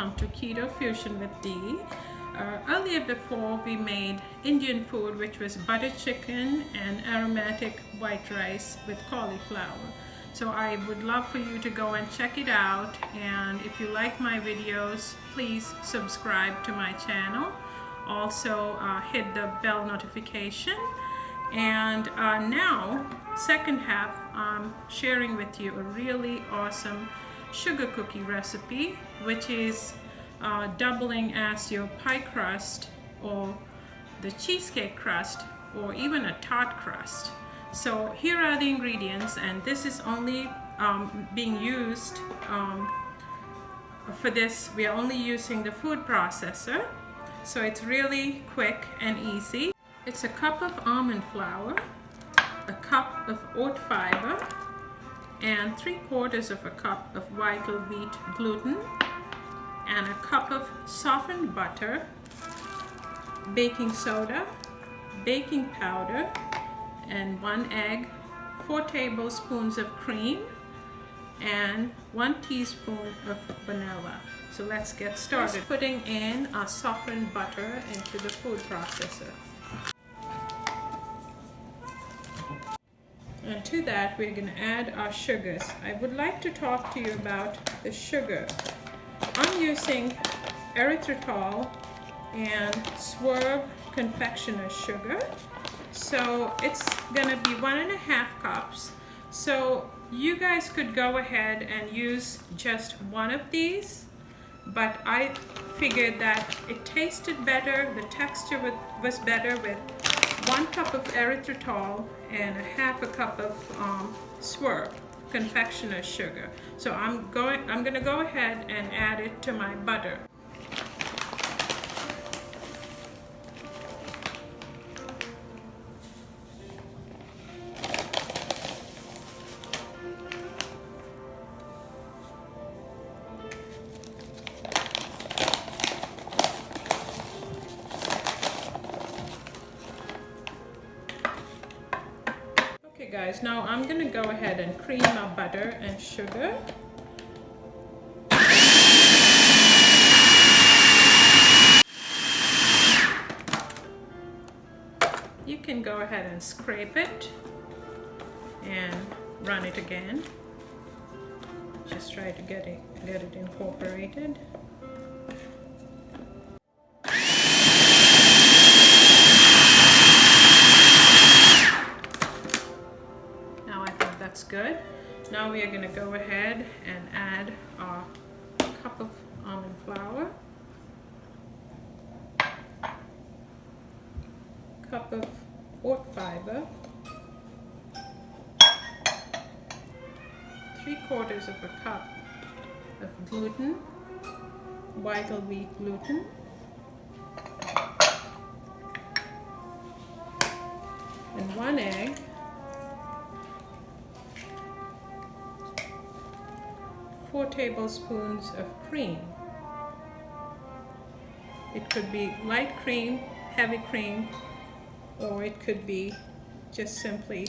welcome to Keto Fusion with Dee. Earlier before we made Indian food, which was butter chicken and aromatic white rice with cauliflower. So I would love for you to go and check it out, and if you like my videos, please subscribe to my channel. Also hit the bell notification. And now, second half, I'm sharing with you a really awesome sugar cookie recipe, which is doubling as your pie crust or the cheesecake crust or even a tart crust. So here are the ingredients, and this is only being used for this. We are only using the food processor, so it's really quick and easy. It's a cup of almond flour, a cup of oat fiber, and 3/4 of a cup of vital wheat gluten, and a cup of softened butter, baking soda, baking powder, and 1 egg, 4 tablespoons of cream, and 1 teaspoon of vanilla. So let's get started. Just putting in our softened butter into the food processor. And to that, we're going to add our sugars. I would like to talk to you about the sugar. I'm using erythritol and Swerve confectioners sugar. So it's going to be 1.5 cups. So you guys could go ahead and use just one of these, but I figured that it tasted better, the texture was better with 1 cup of erythritol and 1/2 cup of Swerve confectioner's sugar. So I'm going to go ahead and add it to my butter. Okay guys, now I'm going to go ahead and cream my butter and sugar. You can go ahead and scrape it and run it again. Just try to get it incorporated. That's good. Now we are going to go ahead and add our cup of almond flour, cup of oat fiber, 3/4 of a cup of gluten, vital wheat gluten, and 1 egg, 4 tablespoons of cream. It could be light cream, heavy cream, or it could be just simply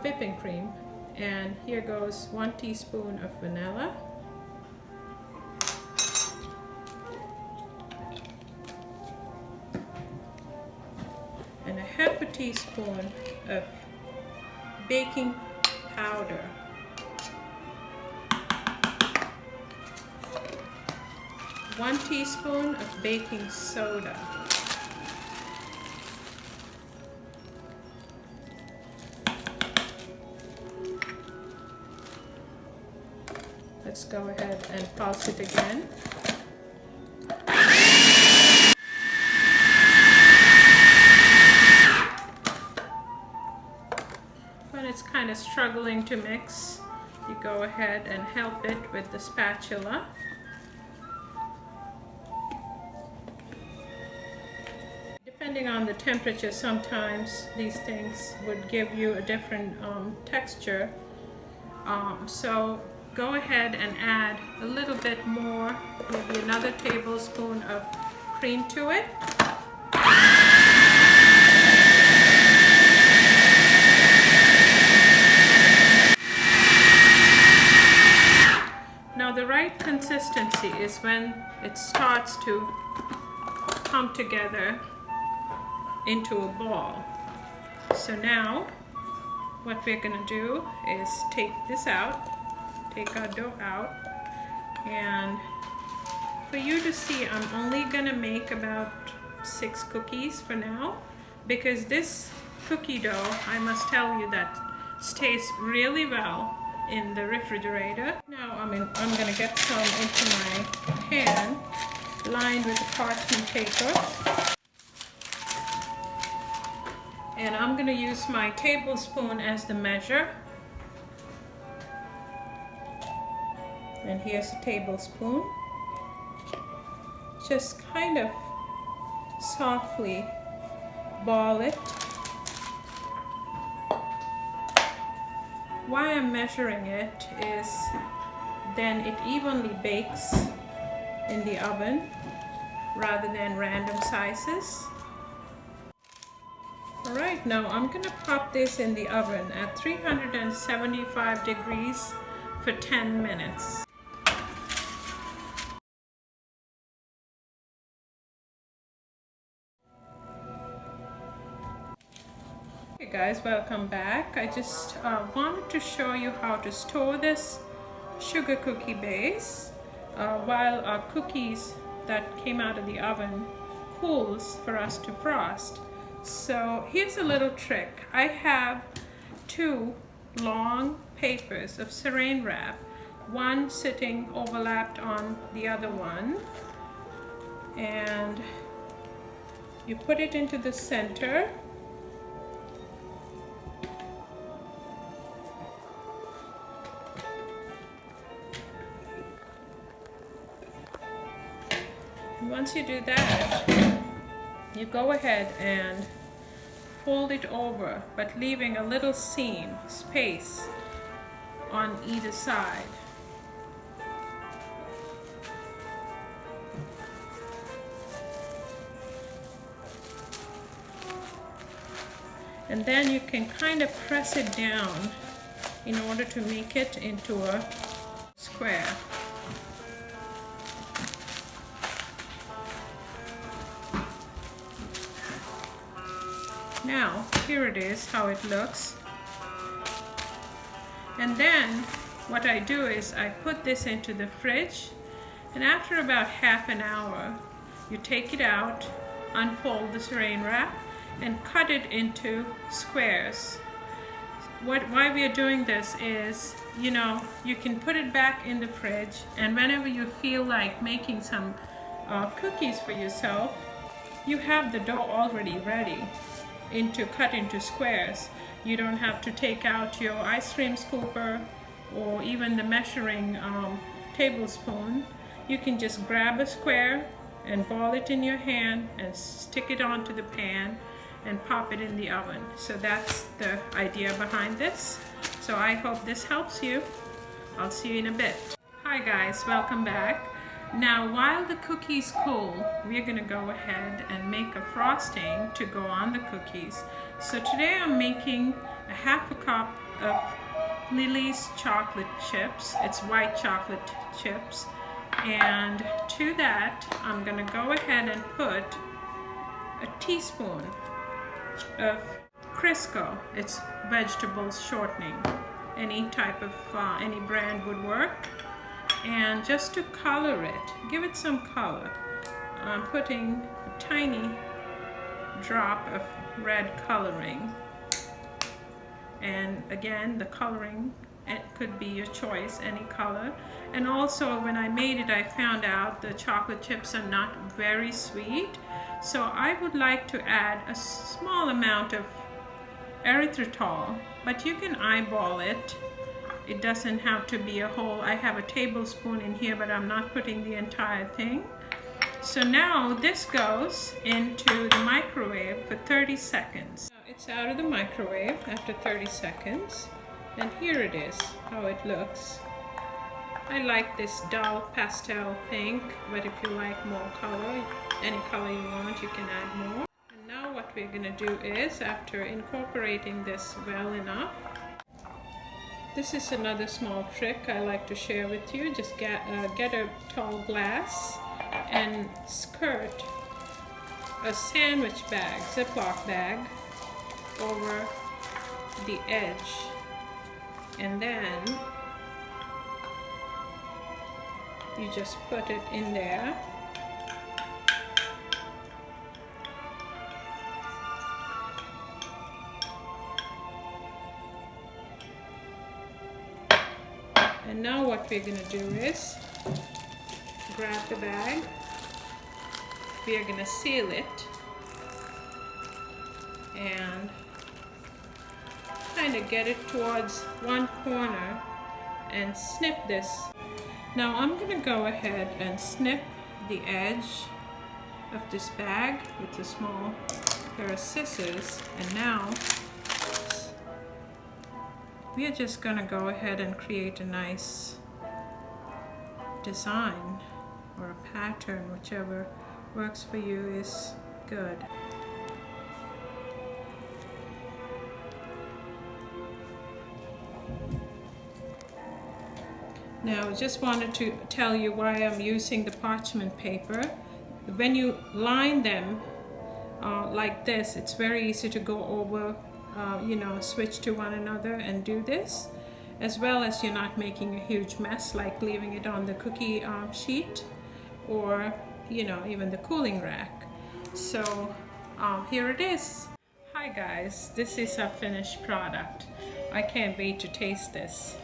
whipping cream. And here goes 1 teaspoon of vanilla, and 1/2 teaspoon of baking powder. 1 teaspoon of baking soda. Let's go ahead and pulse it again. When it's kind of struggling to mix, you go ahead and help it with the spatula. Depending on the temperature, sometimes these things would give you a different texture. So go ahead and add a little bit more, maybe another tablespoon of cream to it. Now the the right consistency is when it starts to come together into a ball. So now what we're going to do is take this out, take our dough out, and for you to see, I'm only going to make about 6 cookies for now, because this cookie dough, I must tell you, that stays really well in the refrigerator. Now I'm going to get some into my pan lined with parchment paper. And I'm going to use my tablespoon as the measure. And here's a tablespoon. Just kind of softly ball it. Why I'm measuring it is then it evenly bakes in the oven rather than random sizes. Alright, now I'm going to pop this in the oven at 375 degrees for 10 minutes. Hey guys, welcome back. I just wanted to show you how to store this sugar cookie base while our cookies that came out of the oven cools for us to frost. So here's a little trick. I have 2 long papers of saran wrap, one sitting overlapped on the other one, and you put it into the center. And once you do that, you go ahead and fold it over, but leaving a little seam, space on either side. And then you can kind of press it down in order to make it into a square. Now, here it is, how it looks. And then what I do is I put this into the fridge, and after about half an hour, you take it out, unfold the saran wrap, and cut it into squares. Why we are doing this is, you know, you can put it back in the fridge, and whenever you feel like making some cookies for yourself, you have the dough already ready cut into squares. You don't have to take out your ice cream scooper or even the measuring tablespoon. You can just grab a square and ball it in your hand and stick it onto the pan and pop it in the oven. So that's the idea behind this. So I hope this helps you. I'll see you in a bit. Hi guys, welcome back. Now while the cookies cool, we're going to go ahead and make a frosting to go on the cookies. So today I'm making a half a cup of Lily's chocolate chips. It's white chocolate chips. And to that, I'm going to go ahead and put a teaspoon of Crisco. It's vegetable shortening. Any type of, any brand would work. And just to color it, give it some color, I'm putting a tiny drop of red coloring. And again, the coloring, it could be your choice, any color. And also when I made it, I found out the chocolate chips are not very sweet. So I would like to add a small amount of erythritol, but you can eyeball it. It doesn't have to be a whole. I have a tablespoon in here, but I'm not putting the entire thing. So now this goes into the microwave for 30 seconds. Now it's out of the microwave after 30 seconds. And here it is, how it looks. I like this dull pastel pink, but if you like more color, any color you want, you can add more. And now what we're gonna do is, after incorporating this well enough, This is another small trick I like to share with you. Just get a tall glass and skirt a sandwich bag, Ziploc bag, over the edge, and then you just put it in there. And now what we're going to do is grab the bag. We are going to seal it and kind of get it towards one corner and snip this. Now I'm going to go ahead and snip the edge of this bag with a small pair of scissors, and now we are just going to go ahead and create a nice design or a pattern, whichever works for you is good. Now, I just wanted to tell you why I'm using the parchment paper. When you line them like this, it's very easy to go over, switch to one another and do this, as well as you're not making a huge mess like leaving it on the cookie sheet or even the cooling rack. So here it is. Hi guys, this is our finished product. I can't wait to taste this.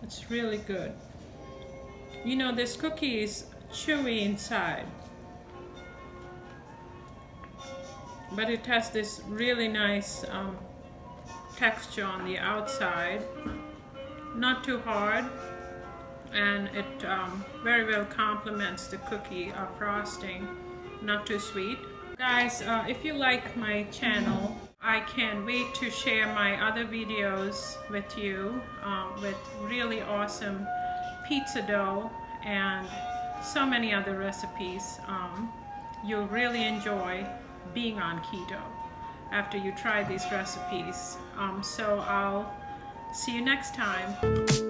It's really good. This cookie is chewy inside, but it has this really nice texture on the outside, not too hard, and it very well complements the cookie frosting, not too sweet. Guys, if you like my channel, I can't wait to share my other videos with you with really awesome pizza dough and so many other recipes. You'll really enjoy being on keto after you try these recipes. So I'll see you next time.